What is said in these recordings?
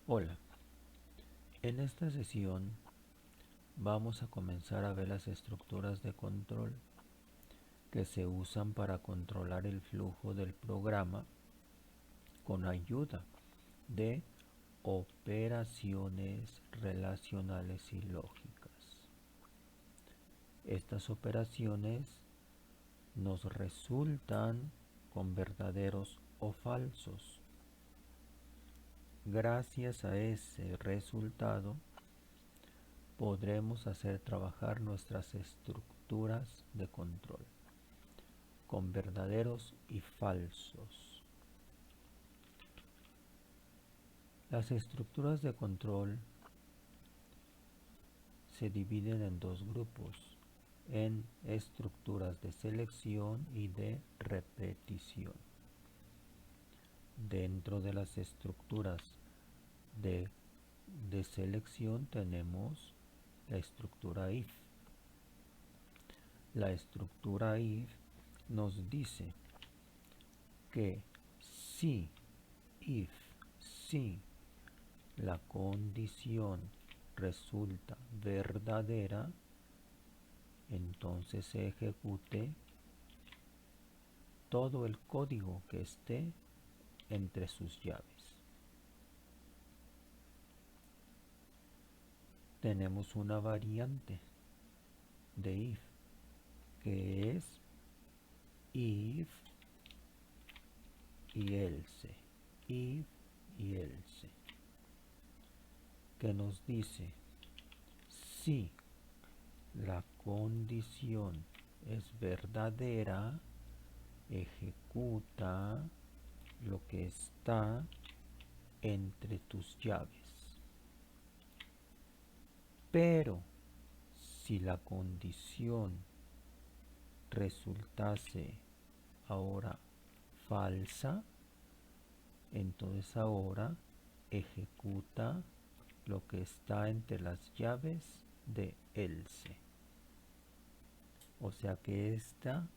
Hola, en esta sesión vamos a comenzar a ver las estructuras de control que se usan para controlar el flujo del programa con ayuda de operaciones relacionales y lógicas. Estas operaciones nos resultan con verdaderos o falsos. Gracias a ese resultado podremos hacer trabajar nuestras estructuras de control con verdaderos y falsos. Las estructuras de control se dividen en dos grupos, en estructuras de selección y de repetición. Dentro de las estructuras de, selección tenemos la estructura if. La estructura if nos dice que si la condición resulta verdadera, entonces se ejecute todo el código que esté entre sus llaves. Tenemos una variante de if que es if y else, if y else, que nos dice si la condición es verdadera, ejecuta lo que está entre tus llaves. Pero si la condición resultase ahora falsa, entonces ahora ejecuta lo que está entre las llaves de else. O sea que esta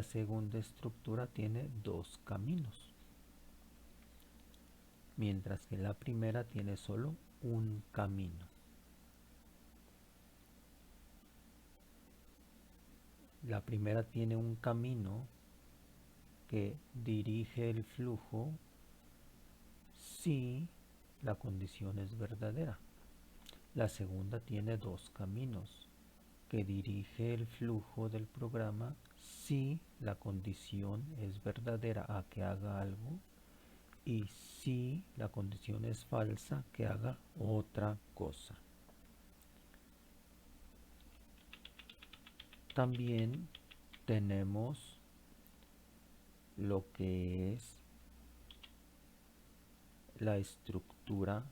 segunda estructura tiene dos caminos, mientras que la primera tiene solo un camino. La primera tiene un camino que dirige el flujo si la condición es verdadera. La segunda tiene dos caminos que dirige el flujo del programa si la condición es verdadera, a que haga algo, y si la condición es falsa, que haga otra cosa. También tenemos lo que es la estructura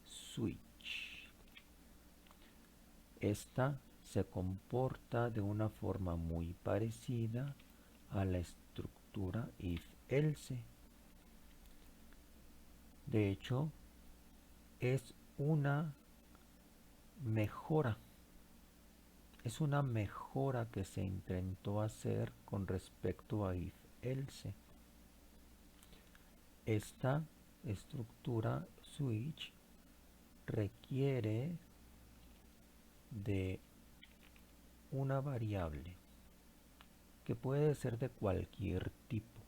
switch. Esta se comporta de una forma muy parecida a la estructura if-else. De hecho, es una mejora. Es una mejora que se intentó hacer con respecto a if-else. Esta estructura switch requiere de una variable que puede ser de cualquier tipo,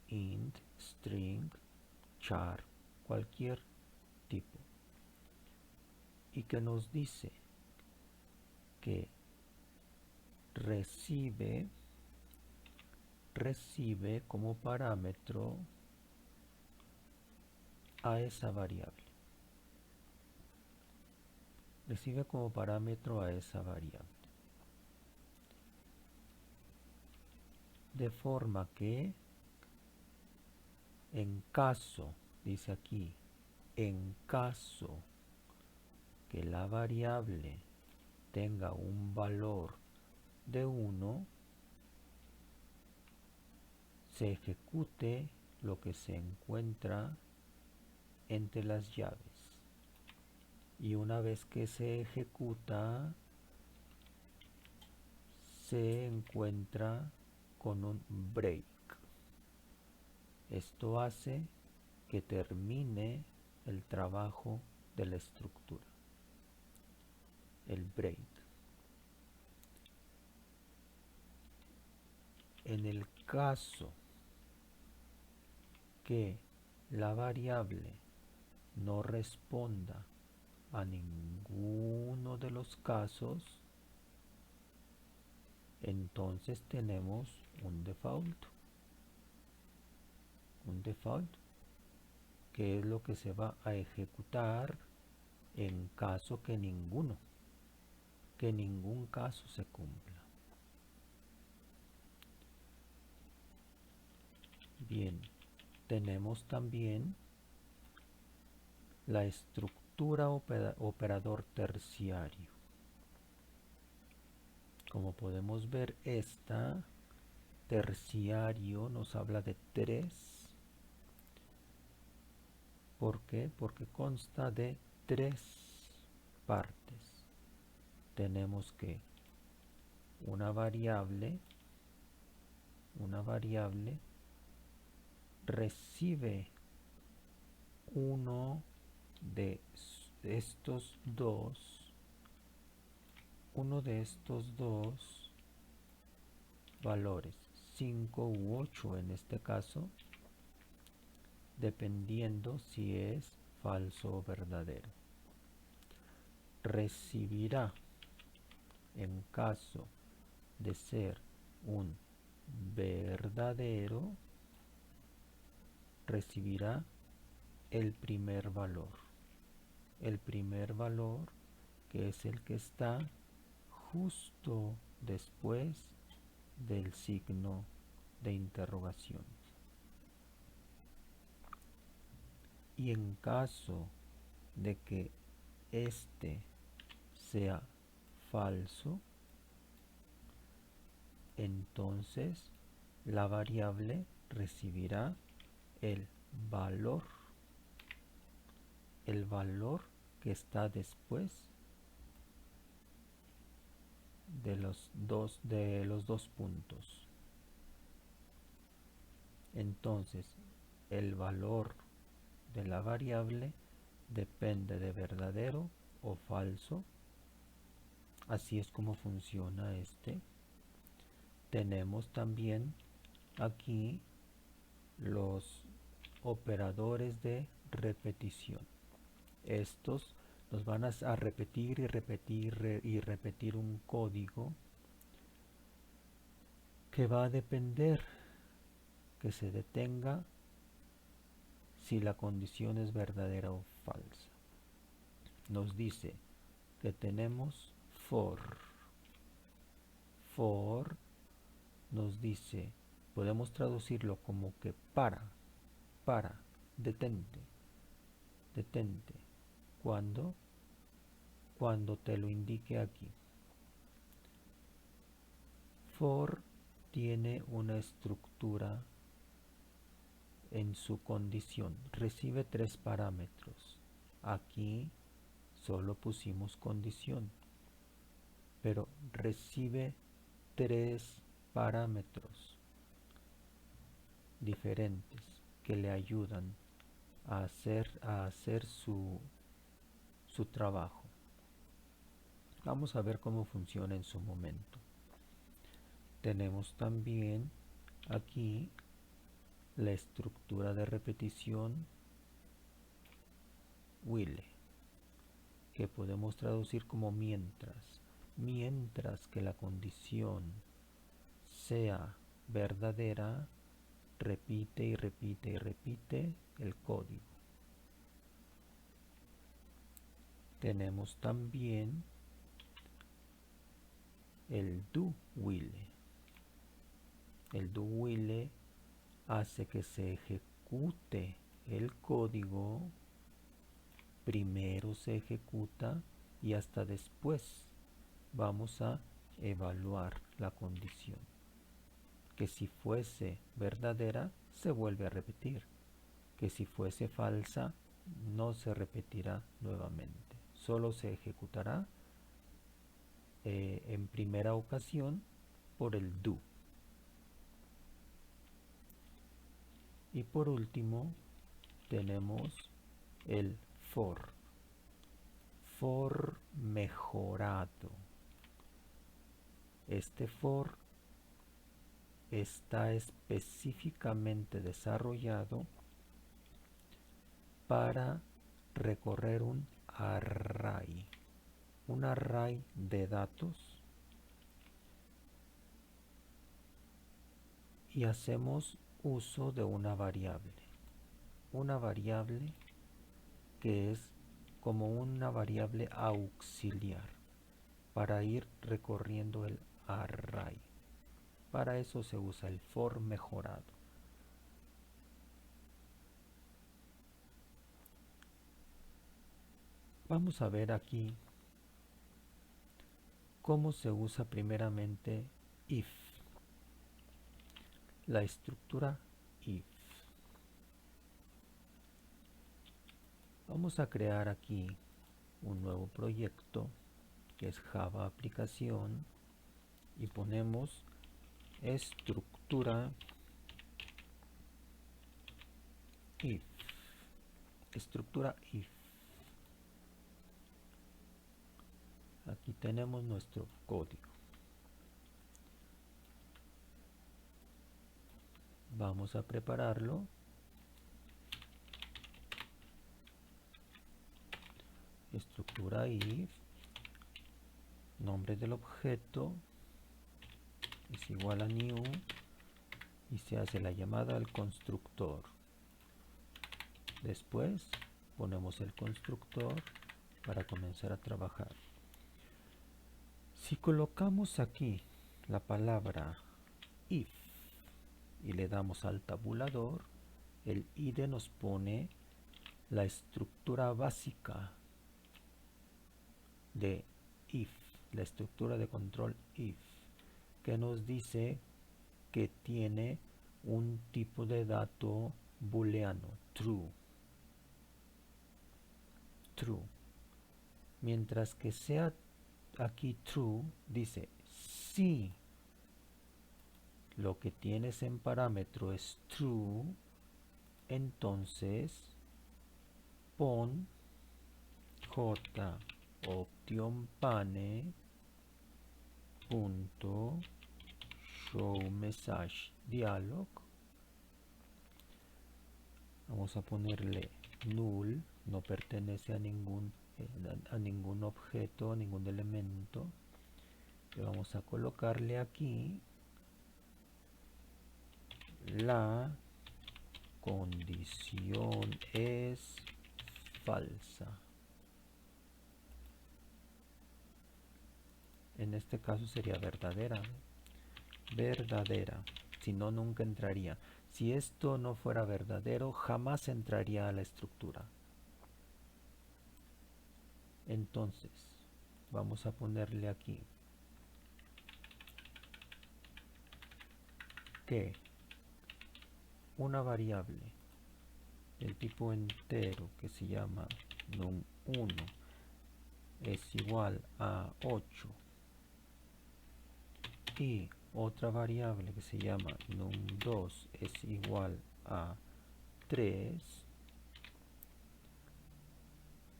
int, string, char, cualquier tipo, y que nos dice que recibe como parámetro a esa variable. Recibe como parámetro a esa variable. De forma que en caso, dice aquí, en caso que la variable tenga un valor de 1, se ejecute lo que se encuentra entre las llaves. Y una vez que se ejecuta, se encuentra con un break. Esto hace que termine el trabajo de la estructura, el break. En el caso que la variable no responda a ninguno de los casos, entonces tenemos un default. Un default que es lo que se va a ejecutar en caso que ningún caso se cumpla. Bien, tenemos también la estructura operador terciario. Como podemos ver, esta terciario nos habla de 3. ¿Por qué? Porque consta de 3 partes. Tenemos que una variable recibe uno de estos dos valores, 5 u 8 en este caso, dependiendo si es falso o verdadero. Recibirá, en caso de ser un verdadero, recibirá el primer valor. El primer valor, que es el que está justo después del signo de interrogación. Y en caso de que este sea falso, entonces la variable recibirá el valor que está después de los dos puntos. Entonces el valor de la variable depende de verdadero o falso. Así es como funciona este. Tenemos también aquí los operadores de repetición. Estos nos van a repetir y repetir un código que va a depender que se detenga si la condición es verdadera o falsa. Nos dice que tenemos for. For nos dice, podemos traducirlo como que para, detente. Cuando te lo indique aquí. For tiene una estructura en su condición. Recibe 3 parámetros. Aquí solo pusimos condición, pero recibe 3 parámetros diferentes que le ayudan a hacer su trabajo. Vamos a ver cómo funciona en su momento. Tenemos también aquí la estructura de repetición while, que podemos traducir como mientras que la condición sea verdadera, repite y repite y repite el código. Tenemos también el do while. El do while hace que se ejecute el código, primero se ejecuta y hasta después vamos a evaluar la condición. Que si fuese verdadera, se vuelve a repetir. Que si fuese falsa, no se repetirá nuevamente. Solo se ejecutará en primera ocasión por el do. Y por último, tenemos el for mejorado. Este for está específicamente desarrollado para recorrer un array de datos, y hacemos uso de una variable que es como una variable auxiliar para ir recorriendo el array. Para eso se usa el for mejorado. Vamos a ver aquí cómo se usa primeramente if, la estructura if. Vamos a crear aquí un nuevo proyecto que es Java aplicación y ponemos estructura if. Aquí tenemos nuestro código. Vamos a prepararlo. Estructura if, nombre del objeto es igual a new y se hace la llamada al constructor. Después ponemos el constructor para comenzar a trabajar. Si colocamos aquí la palabra if y le damos al tabulador, el IDE nos pone la estructura básica de if, la estructura de control if, que nos dice que tiene un tipo de dato booleano, true. Mientras que sea aquí true, dice si lo que tienes en parámetro es true, entonces pon j option pane punto show message dialog. Vamos a ponerle null, no pertenece a ningún objeto, a ningún elemento. Y vamos a colocarle aquí la condición es falsa. En este caso sería verdadera. Si no, nunca entraría. Si esto no fuera verdadero, jamás entraría a la estructura. Entonces, vamos a ponerle aquí que una variable del tipo entero que se llama num1 es igual a 8 y otra variable que se llama num2 es igual a 3,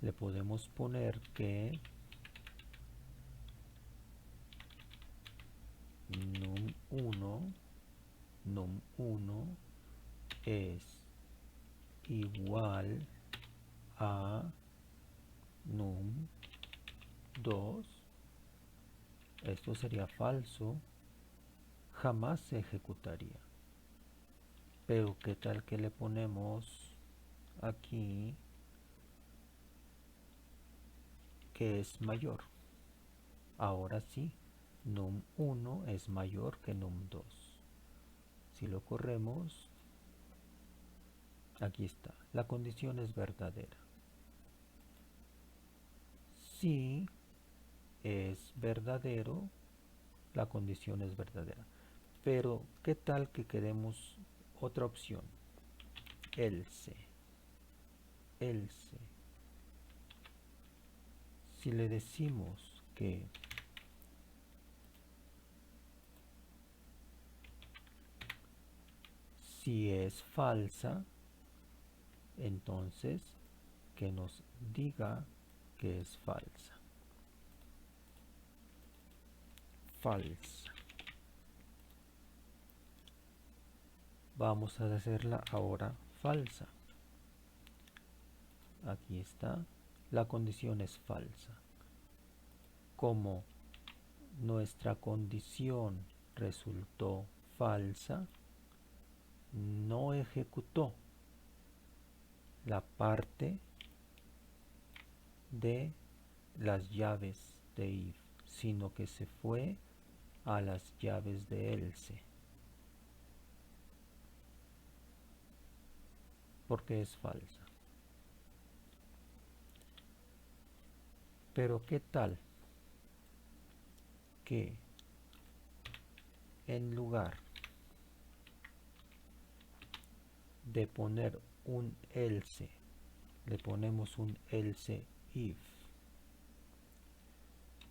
le podemos poner que num1 es igual a num2. Esto sería falso, jamás se ejecutaría. Pero qué tal que le ponemos aquí que es mayor. Ahora sí, num1 es mayor que num2. Si lo corremos, aquí está, la condición es verdadera. Si es verdadero, la condición es verdadera. Pero qué tal que queremos otra opción, else. Si le decimos que si es falsa, entonces que nos diga que es falsa. Falsa. Vamos a hacerla ahora falsa. Aquí está. La condición es falsa. Como nuestra condición resultó falsa, no ejecutó la parte de las llaves de if, sino que se fue a las llaves de else, porque es falsa. Pero ¿qué tal que en lugar de poner un else, le ponemos un else if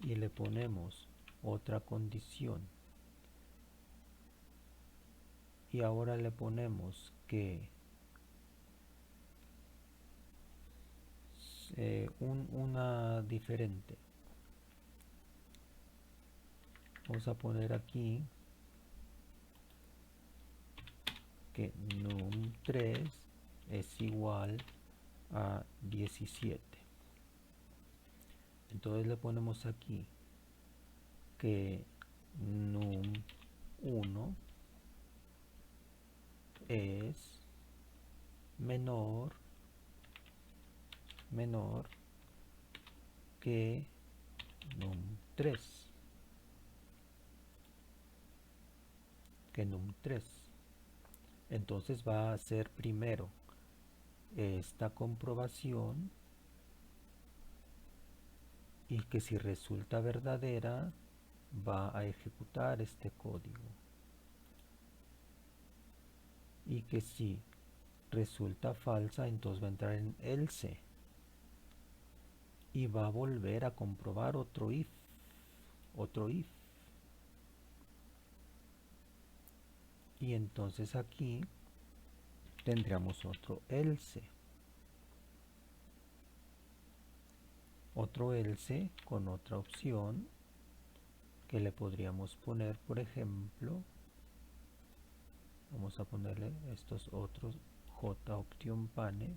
y le ponemos otra condición y ahora le ponemos que una diferente? Vamos a poner aquí que num3 es igual a 17. Entonces le ponemos aquí que num1 es menor que num3. Entonces va a hacer primero esta comprobación y que si resulta verdadera va a ejecutar este código, y que si resulta falsa entonces va a entrar en else y va a volver a comprobar otro if. Y entonces aquí tendríamos otro else con otra opción que le podríamos poner, por ejemplo, vamos a ponerle estos otros J option pane,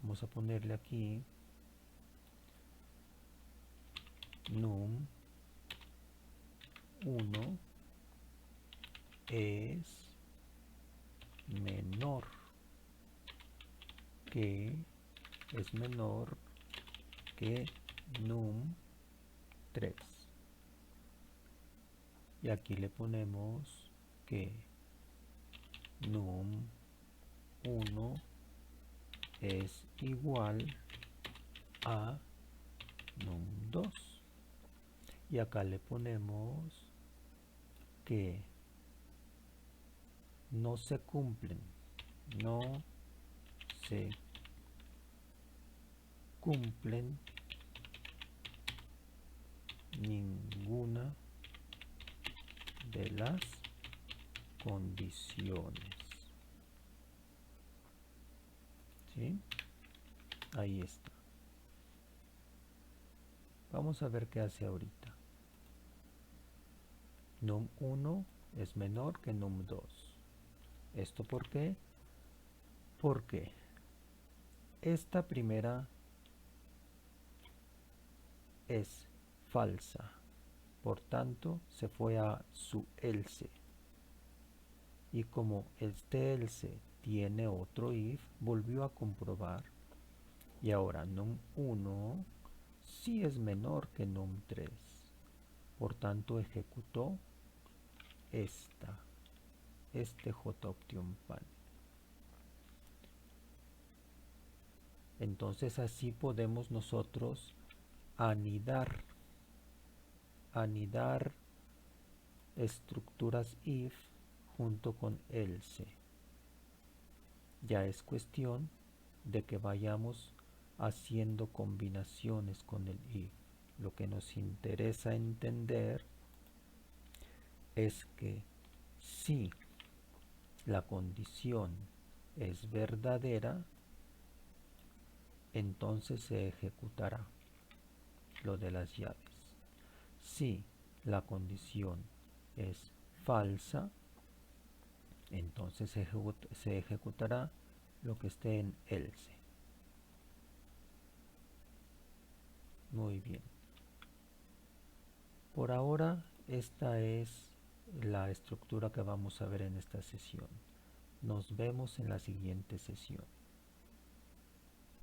vamos a ponerle aquí num1 es menor que num3, y aquí le ponemos que num1 es igual a num2, y acá le ponemos que no se cumplen ninguna de las condiciones. ¿Sí? Ahí está. Vamos a ver qué hace ahorita. num1 es menor que num2. ¿Esto por qué? Porque esta primera es falsa, por tanto se fue a su else, y como este else tiene otro if, volvió a comprobar, y ahora num1 sí es menor que num3, por tanto ejecutó este JOption pane. Entonces así podemos nosotros anidar estructuras if junto con else. Ya es cuestión de que vayamos haciendo combinaciones con el if. Lo que nos interesa entender es que si la condición es verdadera, entonces se ejecutará lo de las llaves. Si la condición es falsa, entonces se ejecutará lo que esté en else. Muy bien. Por ahora, esta es la estructura que vamos a ver en esta sesión. Nos vemos en la siguiente sesión.